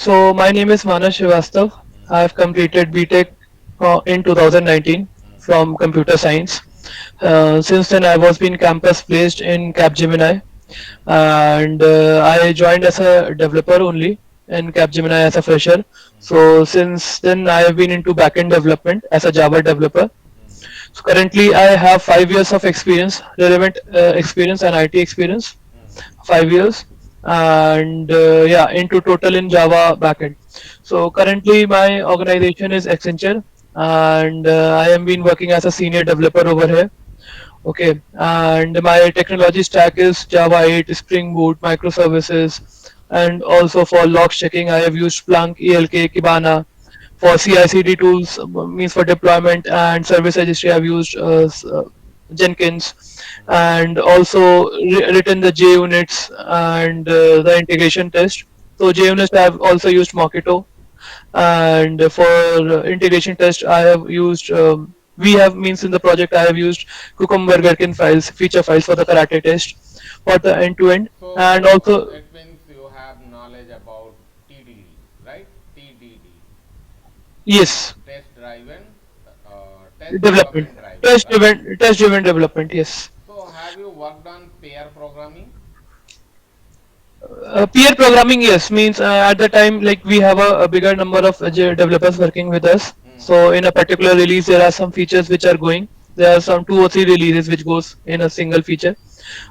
So my name is Manas Srivastav. I have completed BTech in 2019 from computer science. Since then, I was being campus placed in Capgemini, and I joined as a developer only in Capgemini as a fresher. So since then, I have been into backend development as a Java developer. So currently, I have 5 years of experience, relevant experience and IT experience, 5 years, and yeah, into total in Java backend. So currently, my organization is Accenture, and I am been working as a senior developer over here. Okay, and my technology stack is Java 8, Spring Boot, microservices, and also for logs checking, I have used Splunk, ELK, Kibana. For CI/CD tools, means for deployment and service registry, I've used Jenkins, and also written the JUnits and the integration test. So JUnits I've also used Mockito, and for integration test I have used we have means in the project I have used Cucumber Gherkin files, feature files for the karate test for the end to end, and So also it means you have knowledge about TDD, right? TDD, yes, test driven, test development, development driven, right? test driven development, yes. So have you worked on pair programming? Peer programming, yes, means at the time like we have a bigger number of developers working with us. So in a particular release, there are some features which are going. There are some 2 or 3 releases which goes in a single feature.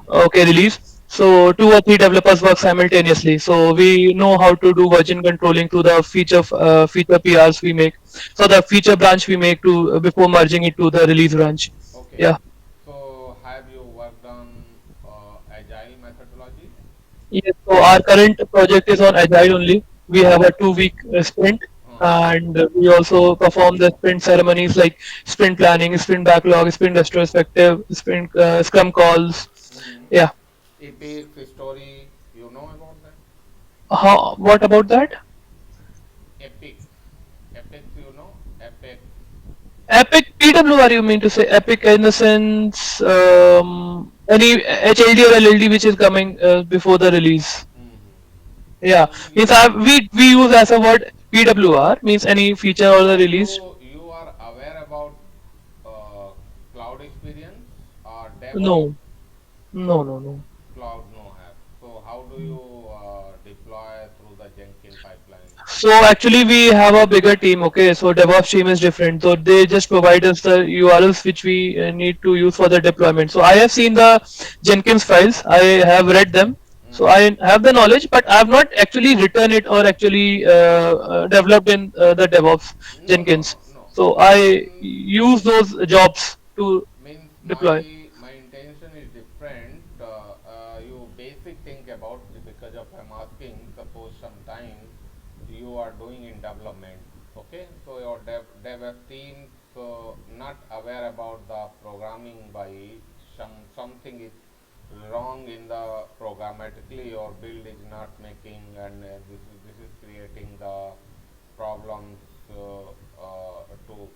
Okay, release. So 2 or 3 developers work simultaneously. So we know how to do version controlling to the feature PRs we make. So the feature branch we make to before merging it to the release branch. Okay. Yeah. So have you worked on agile methodology? Yes, so our current project is on Agile only. We have a 2 week sprint, and we also perform the sprint ceremonies like sprint planning, sprint backlog, sprint retrospective, sprint scrum calls. Mm-hmm. Yeah. Epic story, you know about that? How? What about that? Epics. Epics, you know? Epics. Epic PWR, you mean to say Epic in the sense any HLD or LLD which is coming before the release. Yeah, Mm-hmm. means You we use as a word PWR means any feature or the so release. you are aware about uh, cloud experience or DevOps? No, no. Cloud no have. So how do you deploy through the Jenkins pipeline? So actually we have a bigger team, okay? So DevOps team is different. So they just provide us the URLs which we need to use for the deployment. So I have seen the Jenkins files. I have read them. So Mm-hmm. I have the knowledge, but I have not actually written it or actually developed in the DevOps No, no, Jenkins. no, no. So I use those jobs to Means deploy. my intention is different. You basic think about because of I'm asking. Suppose sometime you are doing in development. Okay, so your dev team so not aware about the programming by something is wrong in the programmatically your build is not making and this is creating the problems to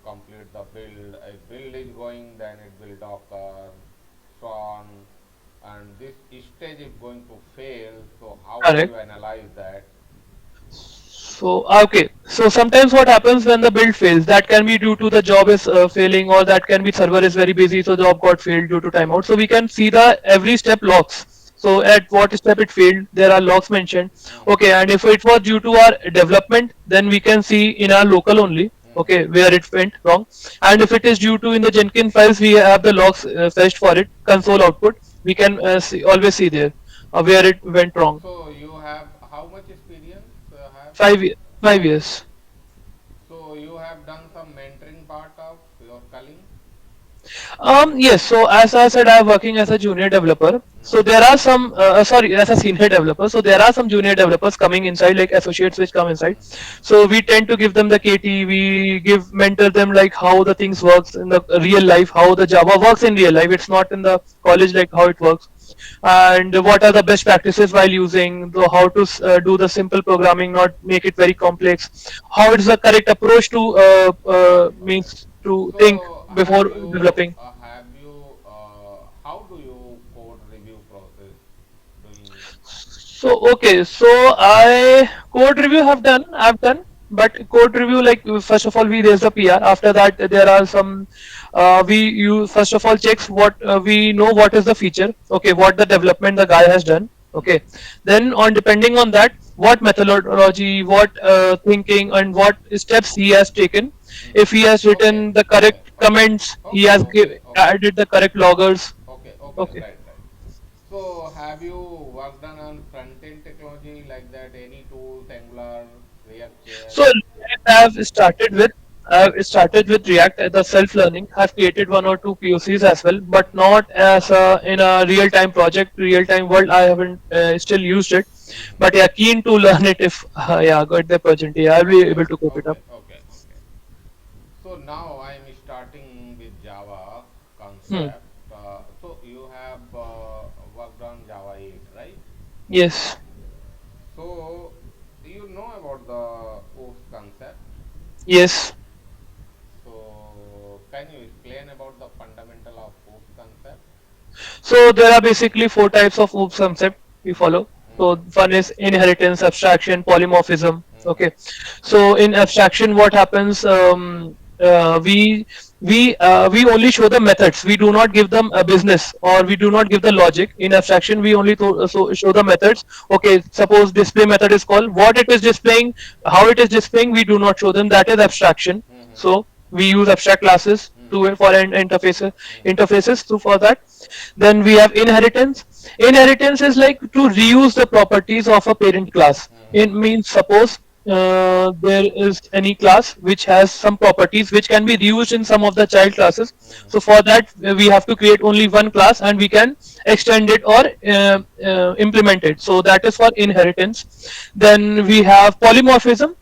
complete the build. If build is going, then it will docker, so on, and this stage is going to fail. So how do Correct. you analyze that? So okay, so sometimes what happens when the build fails, that can be due to the job is failing, or that can be server is very busy, so job got failed due to timeout. So we can see the every step logs. So at what step it failed, there are logs mentioned. Okay, and if it was due to our development, then we can see in our local only. Okay, where it went wrong, and if it is due to in the Jenkins files, we have the logs fetched for it, console output. We can always see there where it went wrong. So you have how much experience have you? 5 5 years. So you have done some mentoring part of your colleague. Yes. So as I said, I'm working as a junior developer. So there are some, sorry, as a senior developer. So there are some junior developers coming inside, like associates which come inside. So we tend to give them the KT. We give mentor them like how the things works in the real life, how the Java works in real life. It's not in the college like how it works, and what are the best practices while using the, how to do the simple programming, not make it very complex. How is the correct approach to means to think So before developing. have you how do you code review process doing? So okay, so I code review have done, I've done, but code review, like first of all we raise the PR. After that there are some we use, first of all checks what we know what is the feature, okay, what the development the guy has done, okay. Hmm. Then on depending on that, what methodology, what thinking, and what steps he has taken. Hmm. If he has Okay, written the okay, correct okay, comments, he okay, has okay, okay, added the correct loggers, okay, okay, okay. right, right. So, have you worked on front-end technology like that? Any tools, Angular, React.js? So I've started with React as a self-learning. I've created one or two POCs as well, but not as in a real-time project, real-time world. I haven't still used it, but Hmm. yeah, keen to learn it if yeah, got the opportunity. I'll be Okay, able to cope it okay, up. okay, okay. So now I am starting with Java Hmm. concept. So you have worked on Java 8, right? Yes. So you know about the OOPS concept. Yes. So can you explain about the fundamental of OOPS concept? So there are basically four types of OOPS concept we follow. So Mm-hmm. one is inheritance, abstraction, polymorphism. Okay. Mm-hmm. So in abstraction, what happens? We only show the methods. We do not give them a business, or we do not give the logic. In abstraction, we only show the methods. Okay. Suppose display method is called. What it is displaying, how it is displaying, we do not show them. That is abstraction. Mm-hmm. So we use abstract classes to Mm-hmm. for an interfaces Mm-hmm. interfaces to for that. Then we have inheritance. Inheritance is like to reuse the properties of a parent class. It Mm-hmm. means suppose there is any class which has some properties which can be reused in some of the child classes. So for that we have to create only one class and we can extend it or implement it. So that is for inheritance. Then we have polymorphism.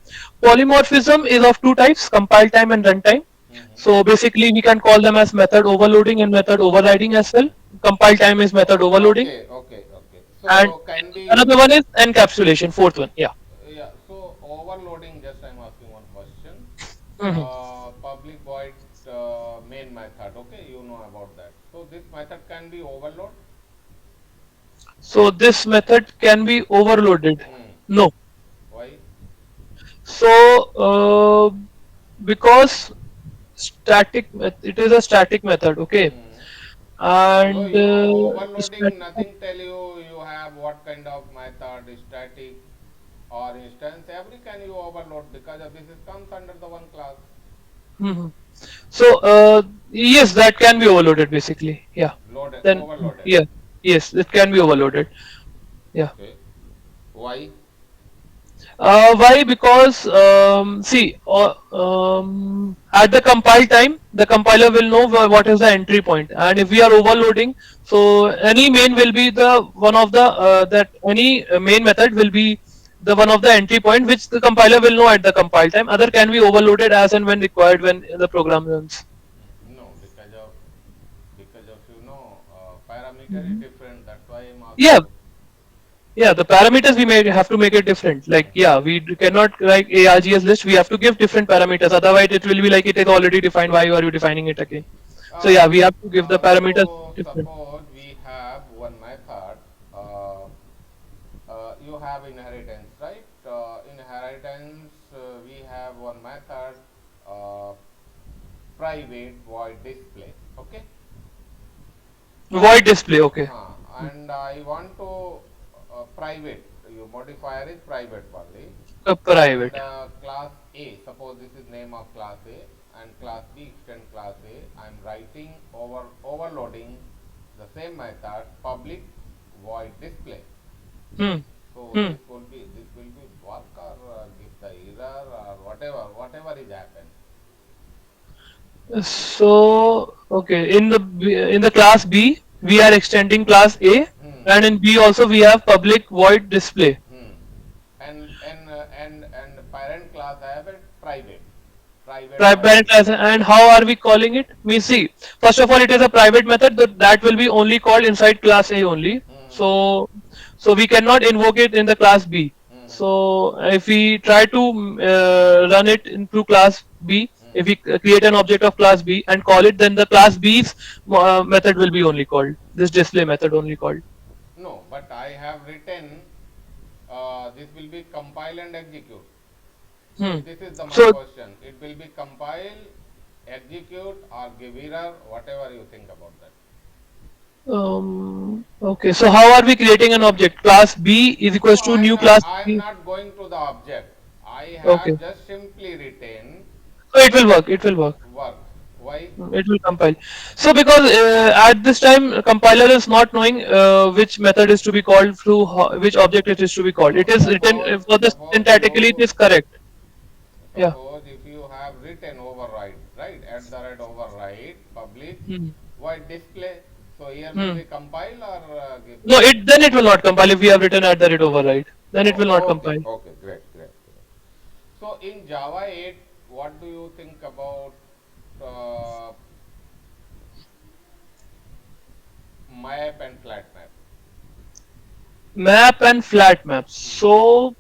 Polymorphism is of two types: compile time and runtime. Mm-hmm. So basically, we can call them as method overloading and method overriding as well. Compile time is method overloading, Okay, okay, okay. and So can be another one is encapsulation. Fourth one, yeah. yeah. So overloading. Just I'm asking one question. Mhm. Public void main method. Okay, you know about that. So this method can be overload. So this method can be overloaded. Hmm. No. Why? So because it is a static method, okay, Hmm. So and you know overloading. static, Nothing tell you you have what kind of method static or instance. Every can you overload because of this is comes under the one class. mhm. So yes, that can be overloaded basically. Yeah. Loaded, Then overloaded. yeah, yes, it can be overloaded. Yeah. Okay. Why? Why? Because see, at the compile time, the compiler will know what is the entry point, and if we are overloading, so any main will be the one of the that any main method will be the one of the entry point which the compiler will know at the compile time. Other can be overloaded as and when required when the program runs. No, because of parameter is different. That's why I'm Yeah, asking. yeah, the parameters we may have to make it different. Like, yeah, cannot like ARGS list. We have to give different parameters. Otherwise, it will be like it is already defined. Why are you defining it again? So yeah, we have to give the parameters different. Suppose we have one method. Uh, you have inheritance, right? Inheritance, we have one method, uh, private void display. Okay. Void display. Okay, And I want to private. Your modifier is private only. And private. class A. Suppose this is name of class A, and class B extend class A. I am writing overloading the same method public void display. Hmm. So Hmm. this will be work or give the error or whatever is happened. So okay, in the class B, we are extending class A, Hmm. and in B also we have public void display. Hmm. And parent class I have a private void Parent class, and how are we calling it? We see, first of all, it is a private method that will be only called inside class A only. hmm. So we cannot invoke it in the class B. Hmm. So if we try to run it into class B, Hmm. if we create an object of class B and call it, then the class B's method will be only called this display method only called. No, but I have written this will be compile and execute. Hmm. This is the my So, question. It will be compile, execute, or give error, whatever you think about that. okay. So how are we creating an object? Class B is No, equals to new class I am B. not going to the object. I Okay. have just simply written So it will work. It will work. work. Why? It will compile. So because at this time compiler is not knowing which method is to be called through which object it is to be called. It No, is written for the suppose syntactically it you is correct. Yeah. suppose if you have written override, right? At the rate override public Hmm. void display. So here will Hmm. be compile or give. No, it then it will not compile if we have written at the rate override. Then it will not Oh, okay, compile. okay, great, great, great. So in Java 8, what do you think about uh, map and flat map? Map and flat maps. Hmm. So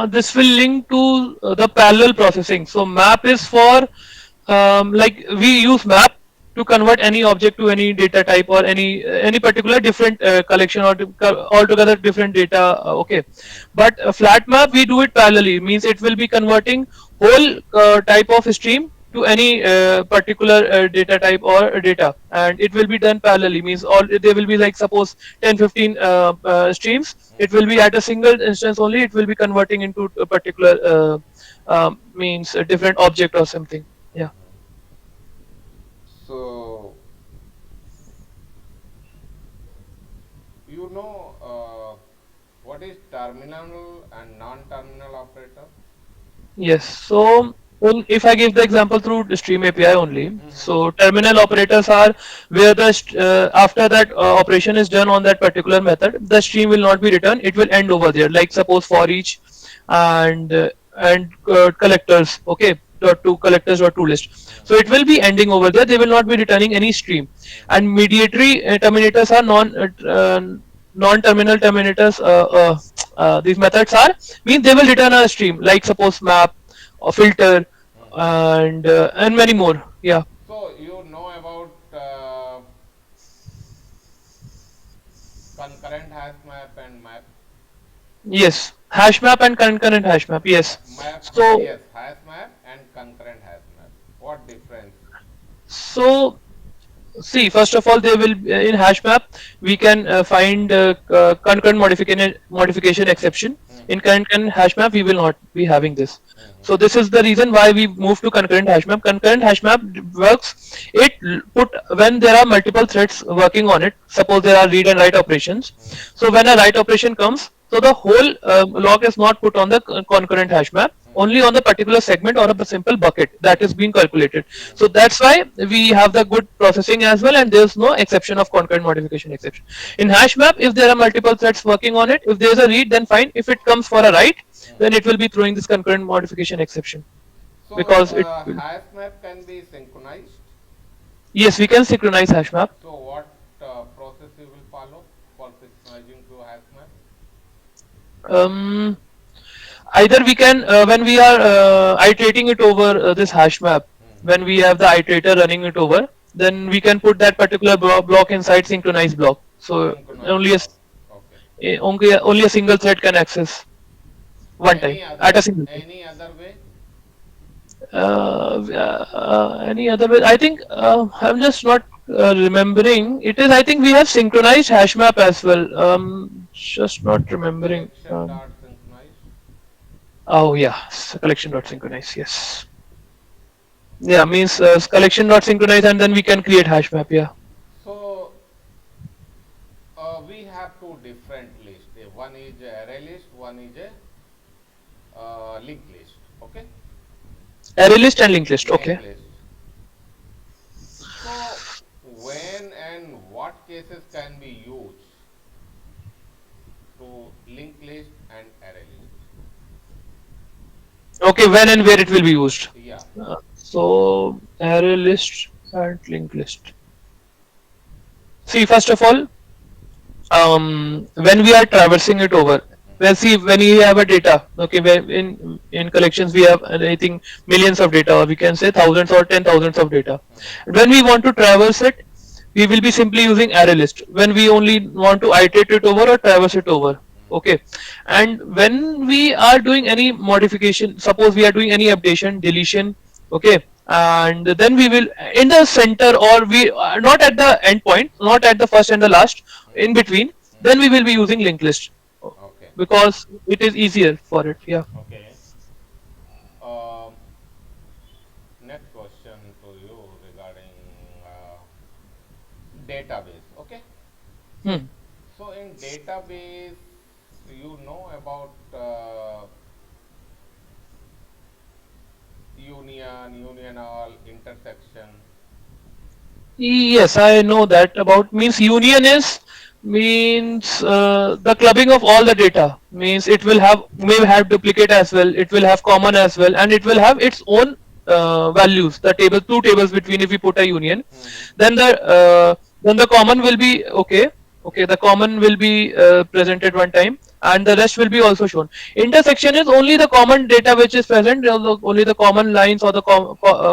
this will link to the parallel processing. So map is for like we use map to convert any object to any data type or any particular different collection or altogether different data. Okay, but a flat map we do it parallelly. Means it will be converting whole type of stream to any particular data type or data, and it will be done parallelly. Means all there will be like suppose 10 15 streams. It will be at a single instance only. It will be converting into a particular means a different object or something. Yeah. So you know what is terminal and non-terminal operator? Yes. So if I give the example through the Stream API only, Mm-hmm. so terminal operators are where the after that operation is done on that particular method, the stream will not be returned. It will end over there. Like suppose for each and collectors. Okay. Dot to collectors dot to list. So it will be ending over there. They will not be returning any stream. And mediatory terminators are non-terminal terminators. These methods are means they will return a stream like suppose map or filter and many more. Yeah. So you know about concurrent hash map and map. Yes. Hash map and concurrent hash map. Yes. So Yes, hash map and concurrent hash map. What difference? so see, first of all, they will in hash map we can find concurrent modification exception. In Mm-hmm. concurrent hash map, we will not be having this. So Mm-hmm. this is the reason why we move to concurrent hash map. Concurrent hash map works. Put when there are multiple threads working on it. Suppose there are read and write operations. So when a write operation comes, so the whole log is not put on the concurrent hash map, only on the particular segment or a simple bucket that is being calculated. So Mm-hmm. that's why we have the good processing as well, and there's no exception of concurrent modification exception. In hash map, if there are multiple threads working on it, if there's a read, then fine. If it comes for a write, then it will be throwing this concurrent modification exception So because it will. hash map can be synchronized. Yes, we can synchronize hash map. So what process you will follow for synchronizing to hash map? Um, Either we can when we are iterating it over this hash map, Mm-hmm. when we have the iterator running it over, then we can put that particular block inside synchronized block. So Synchronized only block. Okay. only a single thread can access one time at a single time. Any other way? Any other way? I think I'm just not remembering. It is. I think we have synchronized hash map as well. Just not remembering. Collection dot synchronize. Oh yeah, collection dot synchronize. Yes. Yeah, means collection dot synchronize, and then we can create hash map. Yeah. So we have two different lists. One is a array list, one is a linked list. Okay, Array list and linked list. linked Okay. list. So when and what cases can be used to linked list and array list? Okay. When and where it will be used. Yeah. So array list and linked list. See, first of all, when we are traversing it over, well, see, when we have a data, okay, where in collections we have I think millions of data, or we can say thousands or 10,000s of data. Mm-hmm. When we want to traverse it, we will be simply using array list. When we only want to iterate it over or traverse it over, Okay, and when we are doing any modification, suppose we are doing any updation, deletion, okay, and then we will in the center, or we not at the end point, not at the first and the last, in between, then we will be using linked list, Okay. because it is easier for it. Yeah. Okay. Um, Next question to you regarding database. Okay. Hmm. So in database, you know about unional, intersection. Yes, I know that about, means union is, means the clubbing of all the data, means it will have, may have duplicate as well, it will have common as well, and it will have its own values. The table, two tables between, if we put a union, Mm-hmm. then the common will be okay. Okay, the common will be presented one time, and the rest will be also shown. Intersection is only the common data which is present, only the common lines or the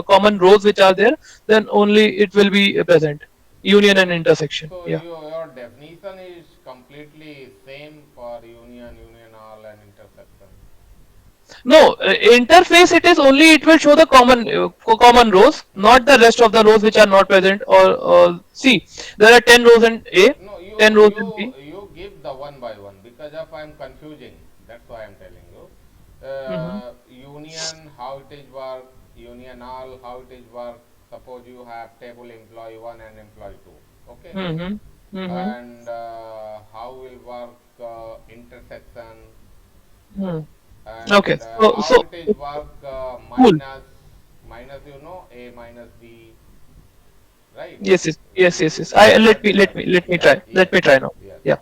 common rows which are there, then only it will be present. Union and intersection. So Yeah. your definition is completely same for union, unional, and intersection. No, interface, it is only, it will show the common common rows, not the rest of the rows which are not present. Or see, there are 10 rows in A, No, you 10 rows you in B. you give the one by one because if I'm confusing, that's why I'm telling you. Mm-hmm. Union, how it is work, union all, how it is work. Suppose you have table employee one and employee two, okay, Mm-hmm. Mm-hmm. and how will work intersection, Hmm. Okay. and So, how it is work cool. minus a minus b, right? Yes, yes, yes, yes, yes. I That's let me yeah, try. Let yes, me try now. yes. Yeah.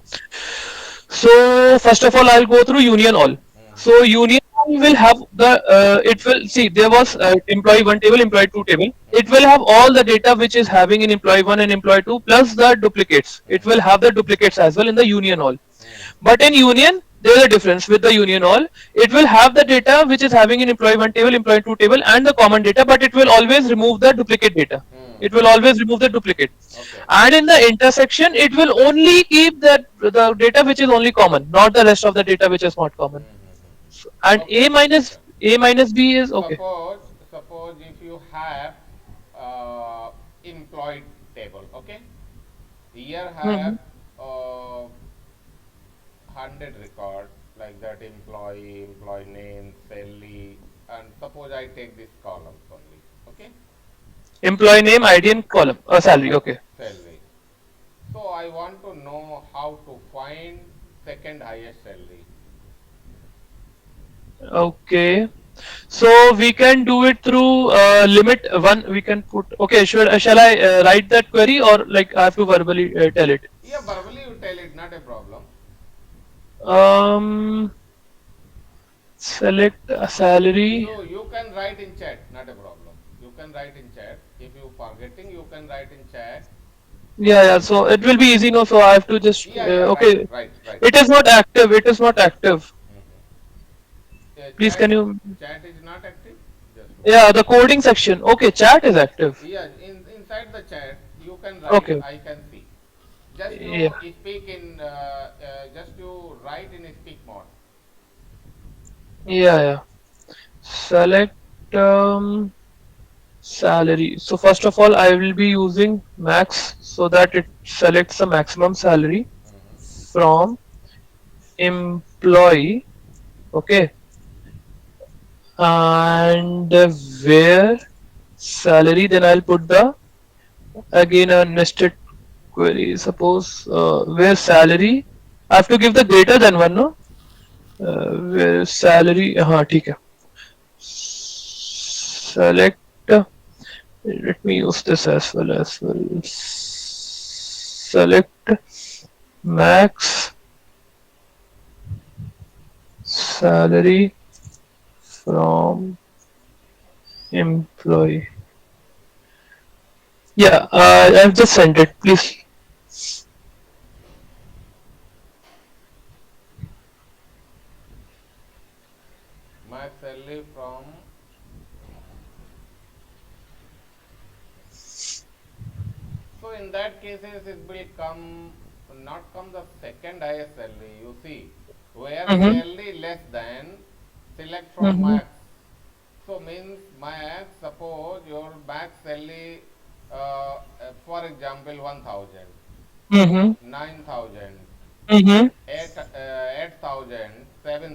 So first of all, I'll go through union all. Mm-hmm. So union all will have the it will see, there was employee one table, employee two table. It will have all the data which is having in employee one and employee two, plus the duplicates. It will have the duplicates as well in the union all. Mm-hmm. But in union, there is a difference with the union all. It will have the data which is having in employee one table, employee two table, and the common data, but it will always remove the duplicate data. It will always remove the duplicate. Okay. And in the intersection, it will only keep the data which is only common, not the rest of the data which is not common. And Okay. Okay. A minus B is okay. Suppose suppose if you have uh, employed table, okay. Here Hmm. have 100 record like that employee, employee name, salary, and suppose I take these columns only, okay, Employee name, ID, and column, salary. Okay. salary. So I want to know how to find second highest salary. Okay. So we can do it through limit one. We can put. Okay. Shall I write that query, or like I have to verbally tell it? Yeah, verbally you tell it, not a problem. Um. Select a salary. You can write in chat, not a problem. You can write in chat. If you forgetting, you can write in chat. Yeah, yeah. So it will be easy. No. So I have to just. Yeah, yeah, right, Okay. right, right. It is not active. It is not active. Please, Chat can you? chat is not active. Just hold on. Yeah, the coding section. Okay, chat is active. Yeah, in inside the chat you can write. Okay. I can see. Just you Yeah. speak in. Just you write in speak mode. Yeah, yeah. Select salary. So first of all, I will be using max so that it selects the maximum salary from employee. Okay, and where salary. Then I'll put the again a nested query. Suppose where salary. I have to give the greater than one. No. Where salary. ठीक है. Select. Let me use this as well as well. Select max salary from employee. Yeah, I've just sent it. Please. My salary from. So in that cases it will come not come the second highest salary. You see. where Mm-hmm. salary less than, select from Mm-hmm. max. So means max, suppose your max salary, for example, 1000, Mm-hmm. 9000, Mm-hmm. 8,000,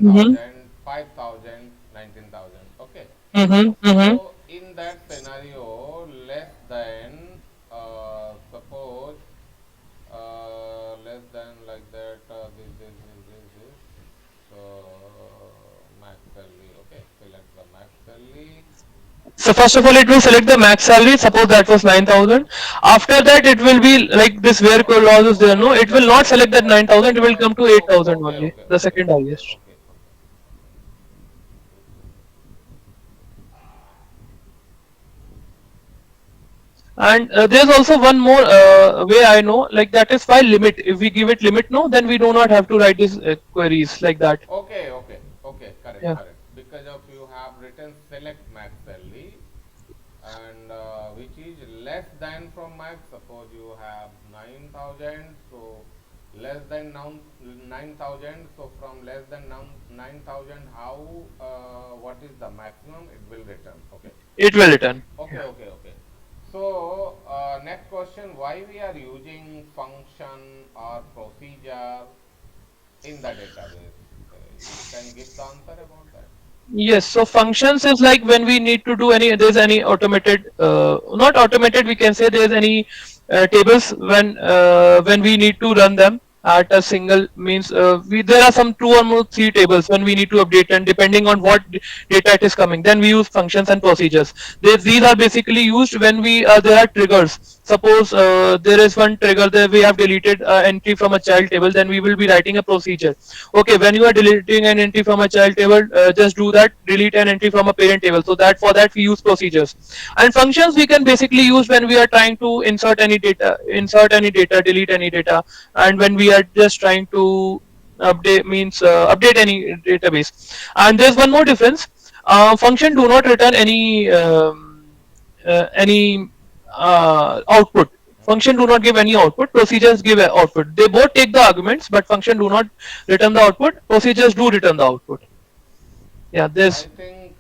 Mm-hmm. 7,000, 5,000, 19,000. Okay. Mm-hmm. Mm-hmm. So in that scenario, less than, suppose, less than like that, this. So max salary. Okay, select the max salary. So first of all, it will select the max salary. Suppose that was 9,000. After that, it will be like this where clause is there. No, it will not select that 9,000. It will come to 8,000 Okay, only, okay, the okay, second okay, highest. okay, okay. And there's also one more way I know, like that is file limit. If we give it limit, no, then we do not have to write these queries like that. Okay, okay, okay, correct, Yeah, correct. Because of you have written select max salary, and which is less than from max. Suppose you have 9,000, so less than 9,000. So from less than 9,000, how, what is the maximum it will return? Okay, it will return. okay, Yeah. okay, okay. So next question: why we are using function or procedure in the database? You can give the answer about that. Yes, so functions is like when we need to do any, there's any automated, not automated, we can say there's any tables when we need to run them at a single means there are some two or more three tables when we need to update, and depending on what data it is coming, then we use functions and procedures. These are basically used when we there are triggers. Suppose there is one trigger that we have deleted entry from a child table, then we will be writing a procedure. Okay, when you are deleting an entry from a child table, just do that, delete an entry from a parent table. So that for that we use procedures. And functions we can basically use when we are trying to insert any data, delete any data, and when we are just trying to update means update any database. And there's one more difference. Function do not return any output. Function do not give any output. Procedures give a output. They both take the arguments, but function do not return the output. Procedures do return the output. Yeah, I this. think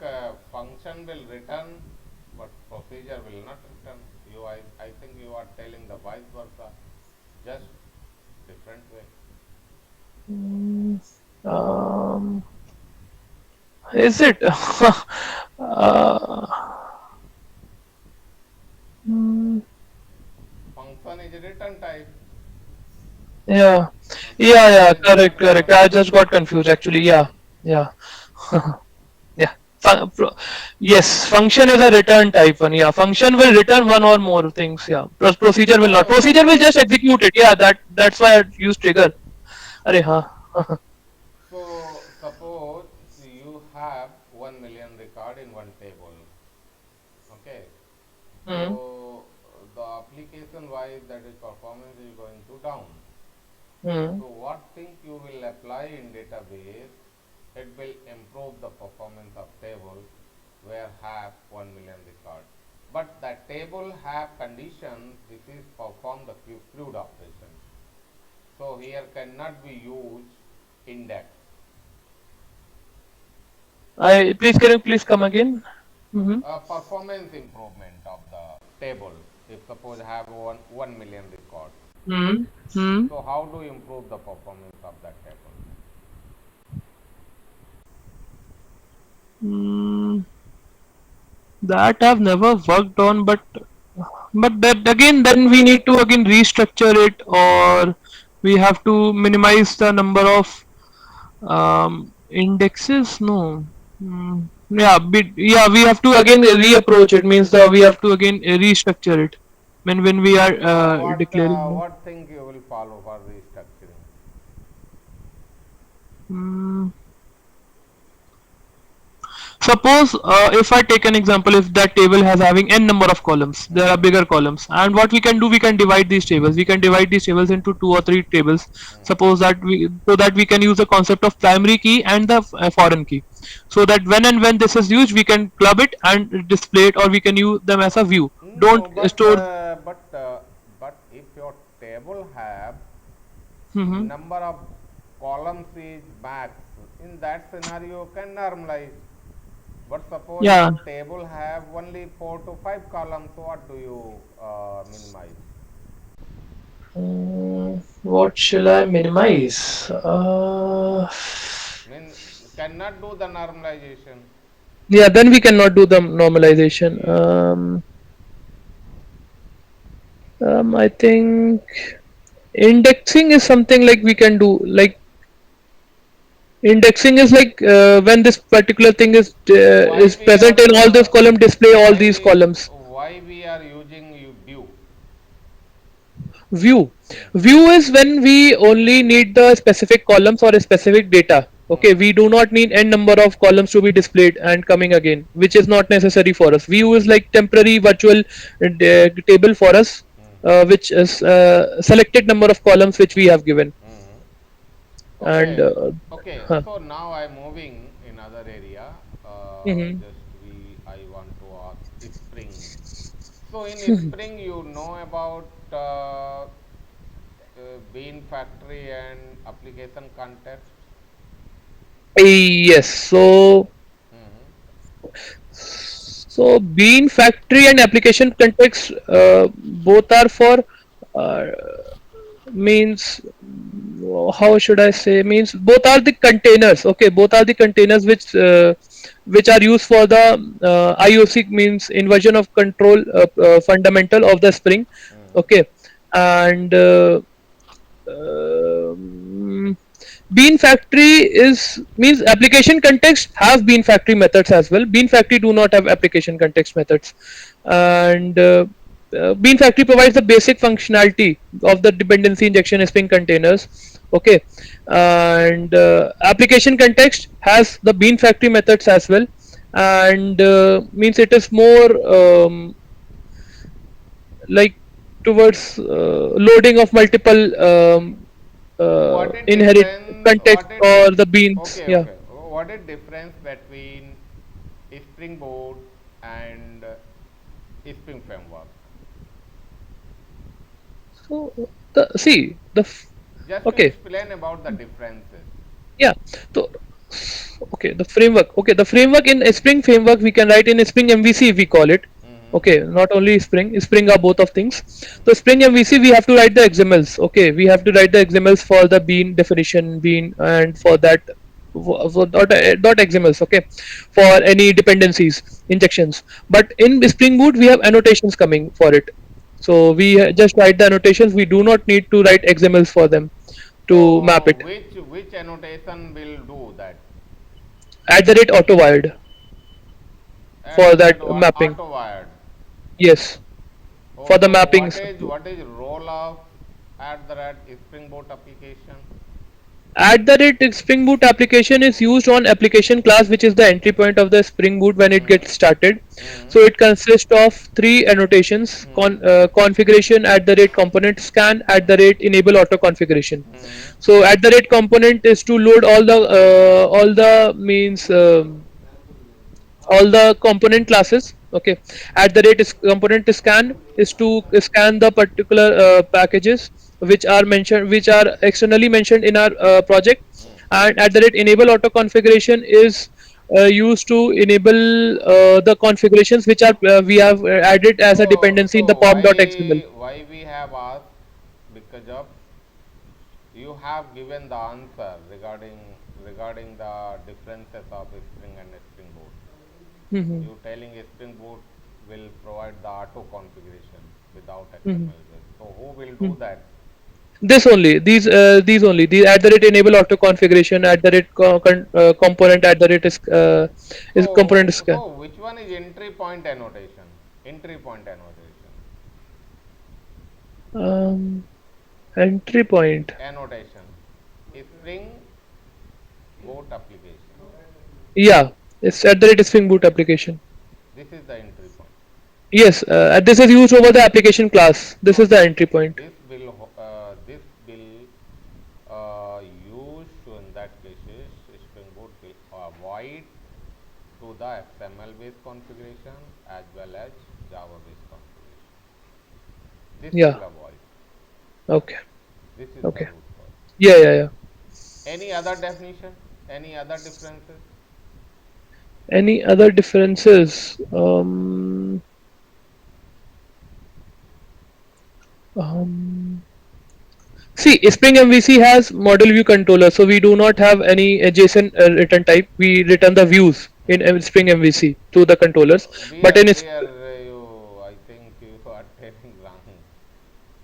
function will return, but procedure will not return. I think you are telling the vice versa, just different way. Um, is it? Hmm, Function is a return type. yeah, Function yeah, is yeah. a Correct, return correct. type. I just got confused. Actually, yeah, yeah. Yeah. Yes, function is a return type one. Yeah, function will return one or more things. Yeah, procedure will not. So Procedure will suppose, just execute it. Yeah, that's why I use trigger. Arey, huh. suppose you have 1 million record in one table. Okay. Hmm. So the application wise, that is performance is going to down. Hmm. So what thing you will apply in database, it will improve the performance of table where have 1 million record. But the table have condition, this is perform the crude operation. So here cannot be used index. I please can you please come again? Mm-hmm. Performance improvement of the table. If suppose have 1 million record. Hmm. Hmm. So how do you improve the performance of that table? Hmm. That I've never worked on, but that again, then we need to again restructure it, or we have to minimize the number of indexes. No. Yeah, yeah, we have to again reapproach it. Means we have to again restructure it when we are declaring them. What thing you will follow for restructuring? Mm, Suppose if I take an example, if that table has having n number of columns, there are Hmm. bigger columns, and what we can do, we can divide these tables. We can divide these tables into two or three tables. Hmm. Suppose that we so that we can use the concept of primary key and the foreign key, so that when and when this is used, we can club it and display it, or we can use them as a view. Don't No, but store. uh, but uh, but if your table have Hmm. number of columns is max, in that scenario you can normalize. But suppose Yeah. your table have only 4 to 5 columns, what do you minimize? What shall I minimize? Mean cannot do the normalization. Yeah, then we cannot do the normalization. Yes. I think indexing is something like we can do. Like indexing is like when this particular thing Why is we present are in all those column, display all these columns. why we are using view? View. Hmm. View is when we only need the specific columns or a specific data. Hmm. Okay, we do not need n number of columns to be displayed and coming again, which is not necessary for us. View is like temporary virtual table for us, Hmm. which is selected number of columns which we have given. Hmm. And Okay, okay. huh. So now I'm moving in other area. Mhm. Just we, I want to ask Spring. So in Spring, you know about Bean Factory and application context. Yes. Hmm. So bean factory and application context both are for uh, means how should I say, means both are the containers. Okay, both are the containers which are used for the IOC, means inversion of control fundamental of the Spring. Hmm. Okay, and um, bean factory is means application context have bean factory methods as well. Bean factory do not have application context methods, and bean factory provides the basic functionality of the dependency injection Spring containers. Okay, and application context has the bean factory methods as well, and means it is more like towards loading of multiple What is inherit difference? context or the beans. Okay, Yeah. okay. What is difference between Spring Boot and Spring Framework? So the see the Just to okay. explain about the differences. Yeah. So okay, the framework. Okay, the framework in a Spring framework we can write in a Spring MVC if we call it. Okay, Mm-hmm. not only Spring. Spring are both of things. So Spring MVC we have to write the XMLs. Okay, we have to write the XMLs for the bean definition, bean, and for that for dot XMLs. Okay, for any dependencies injections. But in Spring Boot we have annotations coming for it. So we just write the annotations. We do not need to write XMLs for them to map So it. which annotation will do that? At the rate auto wired At for the that rate mapping. auto wired. Yes, Oh, for the so mappings. what is role of at the rate Spring Boot application? At the rate Spring Boot application is used on application class, which is the entry point of the Spring Boot when it Mm-hmm. gets started. Mm-hmm. So it consists of three annotations: configuration at the rate component scan at the rate enable auto configuration. Mm-hmm. So at the rate component is to load all the means. All the component classes. Okay, at the rate is component scan is to scan the particular packages which are mentioned, which are externally mentioned in our project. And at the rate enable auto configuration is used to enable the configurations which are we have added as a So dependency in the pom.xml. why we have asked, because of you have given the answer regarding the differences of Spring and Spring Boot. Hmm. You telling Spring Boot will provide the auto configuration without Hmm. XML. So who will Hmm. do that? This only these only the at the rate enable auto configuration at the rate component at the rate is component scan. So which one is entry point annotation? Entry point annotation. um, Entry point. Annotation. Spring Boot application. Yeah, it's at the rate Spring Boot application. This is the entry point. Yes, this is used over the application class. This No, is the entry point. this will use, so in that cases Spring Boot will avoid to the XML based configuration as well as Java based configuration. This Yeah. will avoid. Okay. This is the Okay. root cause. Yeah, yeah, yeah. Any other definition? Any other differences? Any other differences? Um, See, Spring MVC has model view controller, so we do not have any adjacent return type. We return the views in Spring MVC to the controllers. But in I think you are telling wrong.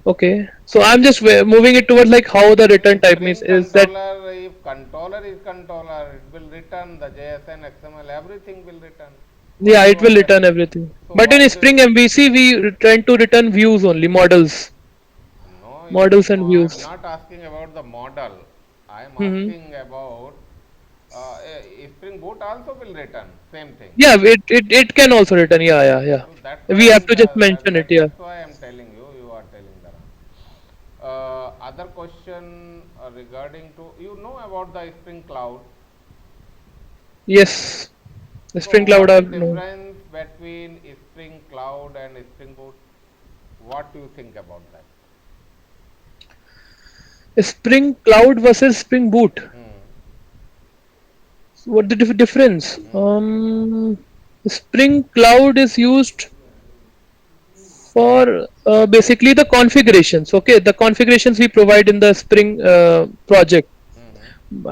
okay, so I'm just moving it towards like how the return Means type means Spring is that controller, if controller is controller, it will return the JSON, XML, everything will return. What yeah, you it are will telling? return everything. So But in why do? Spring MVC we tend to return views only, No, models and I am views. not asking about the model. I am Hmm. asking about Spring Boot also will return same thing. Yeah, it can also return. Yeah, yeah, yeah. So that's why We have to just mention it. Yeah. that's why I am telling you. You are telling the wrong. Other question regarding to you know about the Spring Cloud. Yes. The So Spring Cloud what are is no. difference between Spring Cloud and Spring Boot? What do you think about that? Spring Cloud versus Spring Boot. Hmm. What the difference? Hmm. Spring Cloud is used for basically the configurations. Okay, the configurations we provide in the Spring project, Hmm.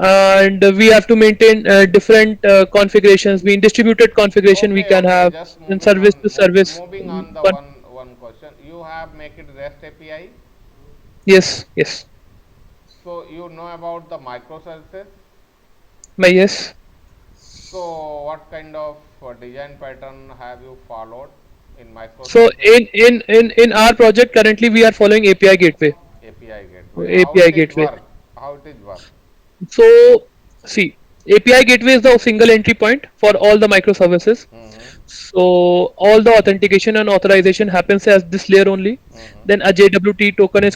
and we have to maintain different configurations. Being distributed configuration, we Okay, can okay. have Just in service to service. moving on the one question. You have make it REST API. Yes, yes. So you know about the microservices. My yes. So what kind of design pattern have you followed in So microservices? in our project currently we are following API gateway. API gateway. How API it is gateway. work? How it is work? So see, API gateway is the single entry point for all the microservices. Mm-hmm. So all the authentication and authorization happens as this layer only. Mm-hmm. Then a JWT token is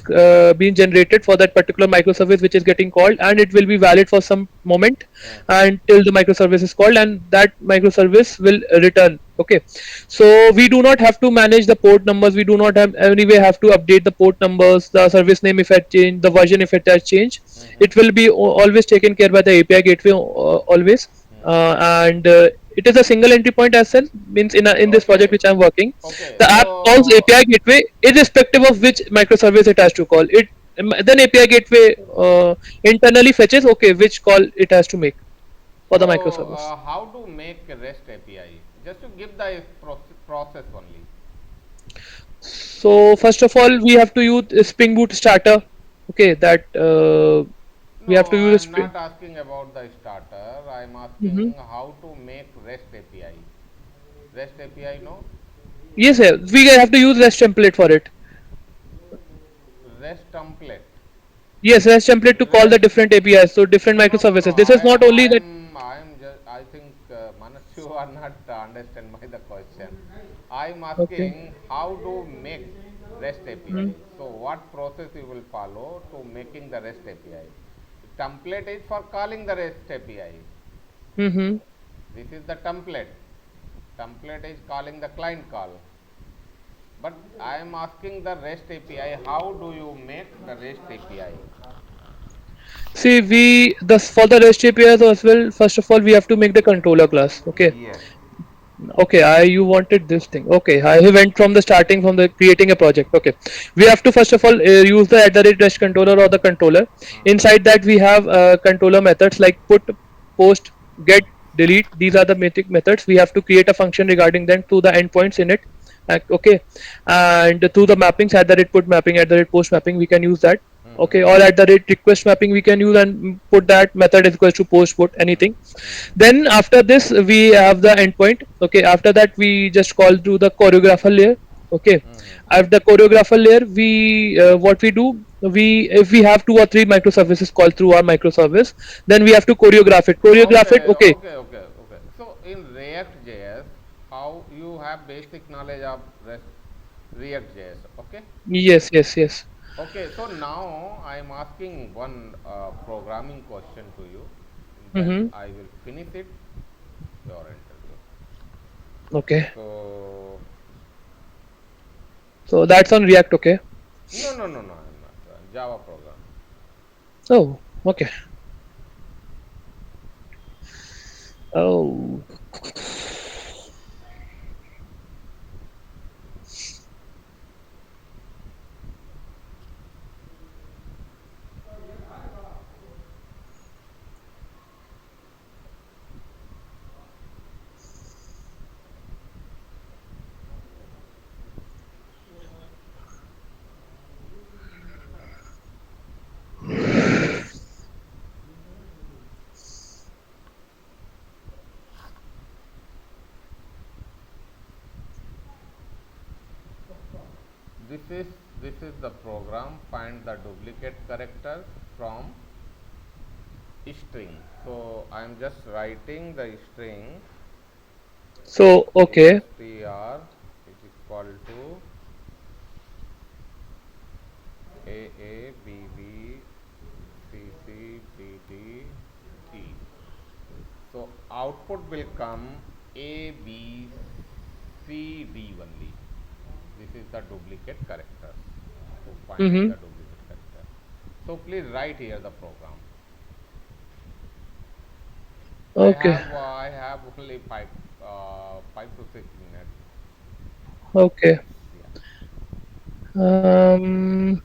being generated for that particular microservice which is getting called, and it will be valid for some moment Mm-hmm. until the microservice is called, and that microservice will return. Okay, so we do not have to manage the port numbers. We do not have anyway have to update the port numbers, the service name if it change, the version if it has changed. Mm-hmm. It will be always taken care by the API gateway always, and it is a single entry point as well. Means in this project Okay. which I'm working, Okay. the app calls So API gateway irrespective of which microservice it has to call. Then API gateway internally fetches okay which call it has to make for the microservice. how to make a REST API? Just to give the process only. So first of all, we have to use Spring Boot starter. Okay, that we have No, to I use a am Spring. not asking about the starter. I am Hmm. asking how to make REST API. REST API, no? Yes, sir. We have to use REST template for it. REST template. Yes, REST template to call the REST. different APIs, so different No, no, no. microservices. This is not only that. I'm just. I think Manas, you are not understand my the question. I'm Okay. asking how to make REST Mm-hmm. API. So what process you will follow to making the REST API? Template is for calling the REST API. Mm-hmm. This is the template. Template is calling the client call. But I am asking the REST API. How do you make the REST API? See, we the for the REST APIs as well. First of all, we have to make the controller class. Okay. Yes. Okay, I you wanted this thing. Okay, I went from the starting from the creating a project. Okay, we have to first of all use the @REST controller or the controller. Inside that we have controller methods like put, post, get, delete. These are the basic methods. We have to create a function regarding them to the endpoints in it. Okay, and to the mappings @put mapping @post mapping we can use that. Mm-hmm. Okay, or request mapping we can use and put that method is equals to post put anything. Mm-hmm. Then after this we have the endpoint. Okay, after that we just call to the choreographer layer. Okay, Mm-hmm. at the choreographer layer we what we do, we if we have two or three microservices called through our microservice, then we have to choreograph it. Okay. Okay. So in React JS, how you have basic knowledge of React JS? Okay. Yes, yes, yes. Okay. So now I am asking one programming question to you. Then Mm-hmm. I will finish it. Your interview. Okay, So so that's on React. Okay. no, no, no, no. I'm not Java programming. Oh, okay. Oh. This is this is the program. Find the duplicate characters from string. So I am just writing the string So, okay. str is equal to a b c d d e. So output will come a b c d only. This is the duplicate characters. So finding Mm-hmm. the duplicate character. So please write here the program. Okay. I have only 5 to 6 minutes. Okay. Yeah. Um.